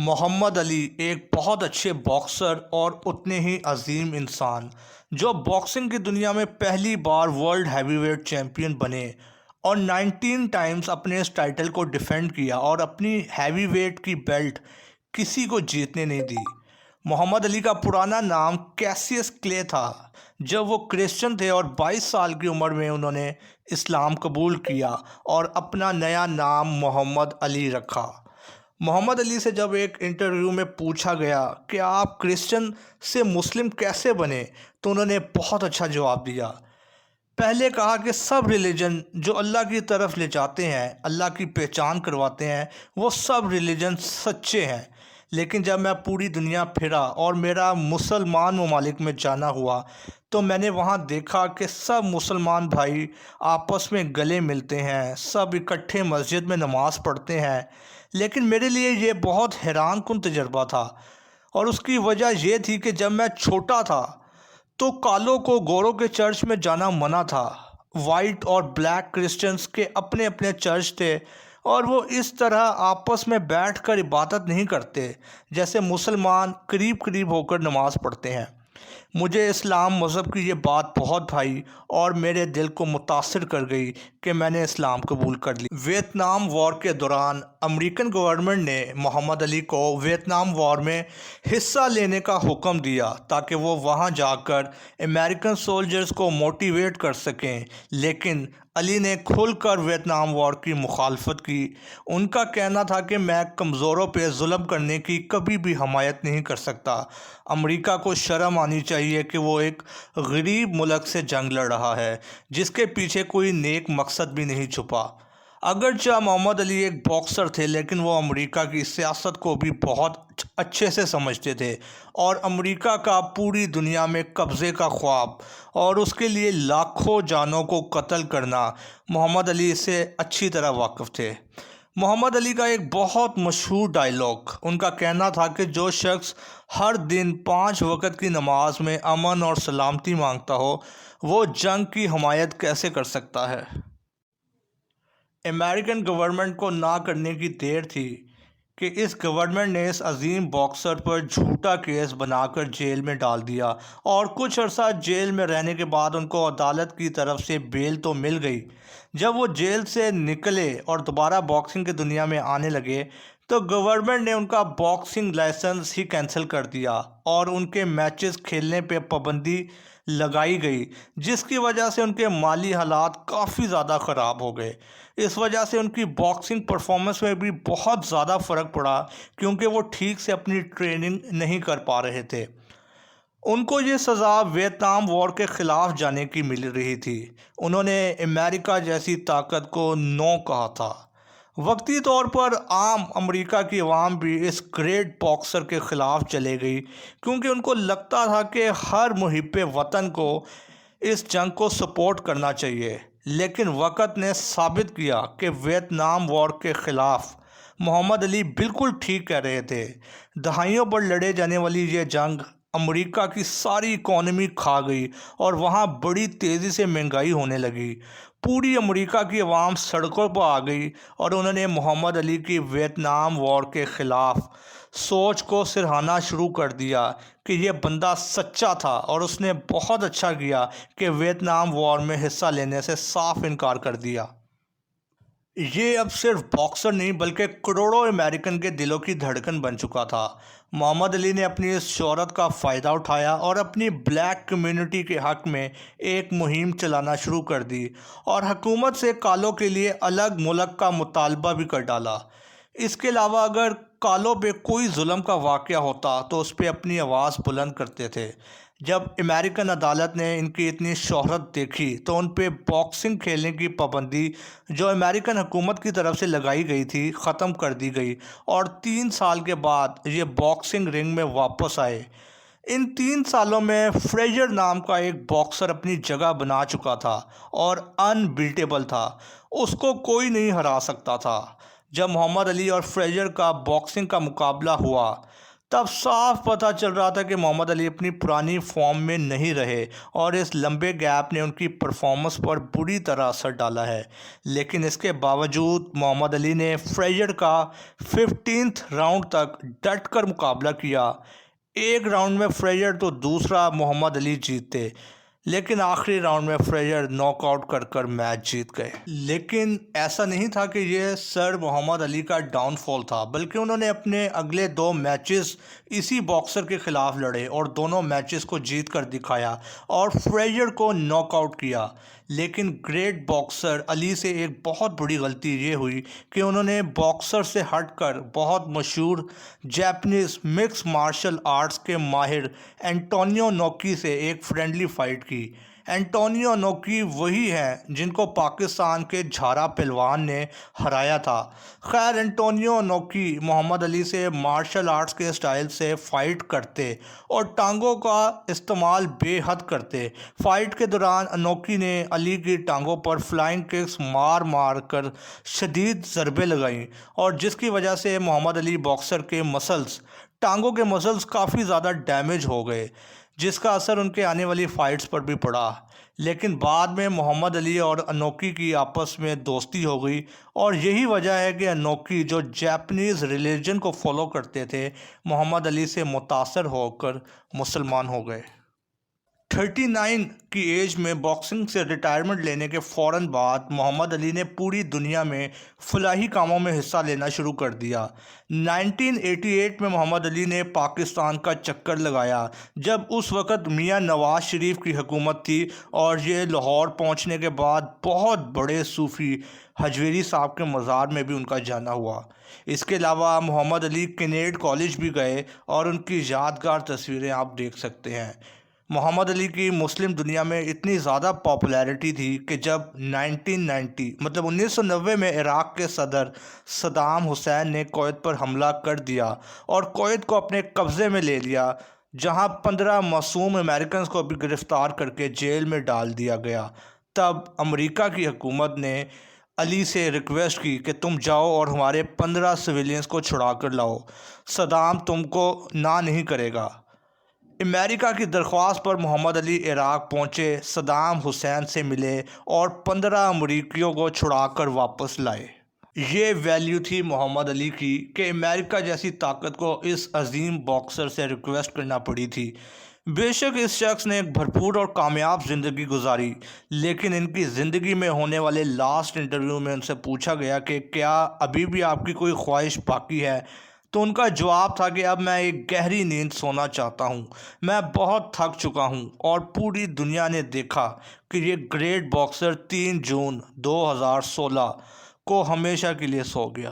محمد علی ایک بہت اچھے باکسر اور اتنے ہی عظیم انسان جو باکسنگ کی دنیا میں پہلی بار ورلڈ ہیوی ویٹ چیمپئن بنے اور 19 ٹائمز اپنے اس ٹائٹل کو ڈیفینڈ کیا اور اپنی ہیوی ویٹ کی بیلٹ کسی کو جیتنے نہیں دی۔ محمد علی کا پرانا نام کیسیس کلے تھا۔ جب وہ کرسچن تھے اور 22 سال کی عمر میں انہوں نے اسلام قبول کیا اور اپنا نیا نام محمد علی رکھا۔ محمد علی سے جب ایک انٹرویو میں پوچھا گیا کہ آپ کرسچن سے مسلم کیسے بنے تو انہوں نے بہت اچھا جواب دیا۔ پہلے کہا کہ سب ریلیجن جو اللہ کی طرف لے جاتے ہیں، اللہ کی پہچان کرواتے ہیں، وہ سب ریلیجن سچے ہیں، لیکن جب میں پوری دنیا پھرا اور میرا مسلمان ممالک میں جانا ہوا تو میں نے وہاں دیکھا کہ سب مسلمان بھائی آپس میں گلے ملتے ہیں، سب اکٹھے مسجد میں نماز پڑھتے ہیں، لیکن میرے لیے یہ بہت حیران کن تجربہ تھا، اور اس کی وجہ یہ تھی کہ جب میں چھوٹا تھا تو کالوں کو گوروں کے چرچ میں جانا منع تھا۔ وائٹ اور بلیک کرسچنز کے اپنے اپنے چرچ تھے اور وہ اس طرح آپس میں بیٹھ کر عبادت نہیں کرتے جیسے مسلمان قریب قریب ہو کر نماز پڑھتے ہیں۔ مجھے اسلام مذہب کی یہ بات بہت بھائی اور میرے دل کو متاثر کر گئی کہ میں نے اسلام قبول کر لی۔ ویتنام وار کے دوران امریکن گورنمنٹ نے محمد علی کو ویتنام وار میں حصہ لینے کا حکم دیا تاکہ وہ وہاں جا کر امریکن سولجرز کو موٹیویٹ کر سکیں، لیکن علی نے کھل کر ویتنام وار کی مخالفت کی۔ ان کا کہنا تھا کہ میں کمزوروں پہ ظلم کرنے کی کبھی بھی حمایت نہیں کر سکتا۔ امریکہ کو شرم آنی چاہیے کہ وہ ایک غریب ملک سے جنگ لڑ رہا ہے جس کے پیچھے کوئی نیک مقصد بھی نہیں چھپا۔ اگرچہ محمد علی ایک باکسر تھے لیکن وہ امریکہ کی سیاست کو بھی بہت اچھے سے سمجھتے تھے اور امریکہ کا پوری دنیا میں قبضے کا خواب اور اس کے لیے لاکھوں جانوں کو قتل کرنا، محمد علی سے اچھی طرح واقف تھے۔ محمد علی کا ایک بہت مشہور ڈائلاگ، ان کا کہنا تھا کہ جو شخص ہر دن 5 وقت کی نماز میں امن اور سلامتی مانگتا ہو وہ جنگ کی حمایت کیسے کر سکتا ہے۔ امریکن گورنمنٹ کو نہ کرنے کی دیر تھی کہ اس گورنمنٹ نے اس عظیم باکسر پر جھوٹا کیس بنا کر جیل میں ڈال دیا، اور کچھ عرصہ جیل میں رہنے کے بعد ان کو عدالت کی طرف سے بیل تو مل گئی۔ جب وہ جیل سے نکلے اور دوبارہ باکسنگ کی دنیا میں آنے لگے تو گورنمنٹ نے ان کا باکسنگ لائسنس ہی کینسل کر دیا اور ان کے میچز کھیلنے پہ پابندی لگائی گئی، جس کی وجہ سے ان کے مالی حالات کافی زیادہ خراب ہو گئے۔ اس وجہ سے ان کی باکسنگ پرفارمنس میں بھی بہت زیادہ فرق پڑا کیونکہ وہ ٹھیک سے اپنی ٹریننگ نہیں کر پا رہے تھے۔ ان کو یہ سزا ویتنام وار کے خلاف جانے کی مل رہی تھی۔ انہوں نے امریکہ جیسی طاقت کو نو کہا تھا۔ وقتی طور پر عام امریکہ کی عوام بھی اس گریٹ باکسر کے خلاف چلے گئی کیونکہ ان کو لگتا تھا کہ ہر محب وطن کو اس جنگ کو سپورٹ کرنا چاہیے، لیکن وقت نے ثابت کیا کہ ویتنام وار کے خلاف محمد علی بالکل ٹھیک کہہ رہے تھے۔ دہائیوں پر لڑے جانے والی یہ جنگ امریکہ کی ساری اکانومی کھا گئی اور وہاں بڑی تیزی سے مہنگائی ہونے لگی۔ پوری امریکہ کی عوام سڑکوں پر آ گئی اور انہوں نے محمد علی کی ویتنام وار کے خلاف سوچ کو سراہنا شروع کر دیا کہ یہ بندہ سچا تھا، اور اس نے بہت اچھا کیا کہ ویتنام وار میں حصہ لینے سے صاف انکار کر دیا۔ یہ اب صرف باکسر نہیں بلکہ کروڑوں امریکن کے دلوں کی دھڑکن بن چکا تھا۔ محمد علی نے اپنی اس شہرت کا فائدہ اٹھایا اور اپنی بلیک کمیونٹی کے حق میں ایک مہم چلانا شروع کر دی اور حکومت سے کالوں کے لیے الگ ملک کا مطالبہ بھی کر ڈالا۔ اس کے علاوہ اگر کالوں پہ کوئی ظلم کا واقعہ ہوتا تو اس پہ اپنی آواز بلند کرتے تھے۔ جب امریکن عدالت نے ان کی اتنی شہرت دیکھی تو ان پہ باکسنگ کھیلنے کی پابندی جو امریکن حکومت کی طرف سے لگائی گئی تھی ختم کر دی گئی، اور 3 سال کے بعد یہ باکسنگ رنگ میں واپس آئے۔ ان 3 سالوں میں فریزر نام کا ایک باکسر اپنی جگہ بنا چکا تھا اور ان بیٹیبل تھا، اس کو کوئی نہیں ہرا سکتا تھا۔ جب محمد علی اور فریزر کا باکسنگ کا مقابلہ ہوا تب صاف پتہ چل رہا تھا کہ محمد علی اپنی پرانی فارم میں نہیں رہے اور اس لمبے گیپ نے ان کی پرفارمنس پر بری طرح اثر ڈالا ہے، لیکن اس کے باوجود محمد علی نے فریزر کا 15th راؤنڈ تک ڈٹ کر مقابلہ کیا۔ ایک راؤنڈ میں فریزر تو دوسرا محمد علی جیتے، لیکن آخری راؤنڈ میں فریزر ناک آؤٹ کر میچ جیت گئے۔ لیکن ایسا نہیں تھا کہ یہ سر محمد علی کا ڈاؤن فال تھا، بلکہ انہوں نے اپنے اگلے 2 میچز اسی باکسر کے خلاف لڑے اور دونوں میچز کو جیت کر دکھایا اور فریزر کو ناک آؤٹ کیا۔ لیکن گریٹ باکسر علی سے ایک بہت بڑی غلطی یہ ہوئی کہ انہوں نے باکسر سے ہٹ کر بہت مشہور جاپنیز مکس مارشل آرٹس کے ماہر انٹونیو انوکی سے ایک فرینڈلی فائٹ کی۔ انٹونیو انوکی وہی ہیں جن کو پاکستان کے جھارا پہلوان نے ہرایا تھا۔ خیر، انٹونیو انوکی محمد علی سے مارشل آرٹس کے اسٹائل سے فائٹ کرتے اور ٹانگوں کا استعمال بے حد کرتے۔ فائٹ کے دوران انوکی نے علی کی ٹانگوں پر فلائنگ ککس مار کر شدید ضربیں لگائیں، اور جس کی وجہ سے محمد علی باکسر کے ٹانگوں کے مسلز کافی زیادہ ڈیمیج ہو گئے، جس کا اثر ان کے آنے والی فائٹس پر بھی پڑا۔ لیکن بعد میں محمد علی اور انوکی کی آپس میں دوستی ہو گئی، اور یہی وجہ ہے کہ انوکی جو جاپنیز ریلیجن کو فالو کرتے تھے، محمد علی سے متاثر ہو کر مسلمان ہو گئے۔ 39 کی ایج میں باکسنگ سے ریٹائرمنٹ لینے کے فوراً بعد محمد علی نے پوری دنیا میں فلاحی کاموں میں حصہ لینا شروع کر دیا۔ 1988 میں محمد علی نے پاکستان کا چکر لگایا، جب اس وقت میاں نواز شریف کی حکومت تھی، اور یہ لاہور پہنچنے کے بعد بہت بڑے صوفی حجویری صاحب کے مزار میں بھی ان کا جانا ہوا۔ اس کے علاوہ محمد علی کینیڈ کالج بھی گئے، اور ان کی یادگار تصویریں آپ دیکھ سکتے ہیں۔ محمد علی کی مسلم دنیا میں اتنی زیادہ پاپولیرٹی تھی کہ جب 1990 میں عراق کے صدر صدام حسین نے کویت پر حملہ کر دیا اور کویت کو اپنے قبضے میں لے لیا، جہاں 15 معصوم امریکنز کو بھی گرفتار کر کے جیل میں ڈال دیا گیا، تب امریکہ کی حکومت نے علی سے ریکویسٹ کی کہ تم جاؤ اور ہمارے 15 سویلینز کو چھڑا کر لاؤ، صدام تم کو نہ نہیں کرے گا۔ امریکہ کی درخواست پر محمد علی عراق پہنچے، صدام حسین سے ملے اور 15 امریکیوں کو چھڑا کر واپس لائے۔ یہ ویلیو تھی محمد علی کی کہ امریکہ جیسی طاقت کو اس عظیم باکسر سے ریکویسٹ کرنا پڑی تھی۔ بے شک اس شخص نے ایک بھرپور اور کامیاب زندگی گزاری، لیکن ان کی زندگی میں ہونے والے لاسٹ انٹرویو میں ان سے پوچھا گیا کہ کیا ابھی بھی آپ کی کوئی خواہش باقی ہے، تو ان کا جواب تھا کہ اب میں ایک گہری نیند سونا چاہتا ہوں، میں بہت تھک چکا ہوں۔ اور پوری دنیا نے دیکھا کہ یہ گریٹ باکسر 3 جون 2016 کو ہمیشہ کے لیے سو گیا۔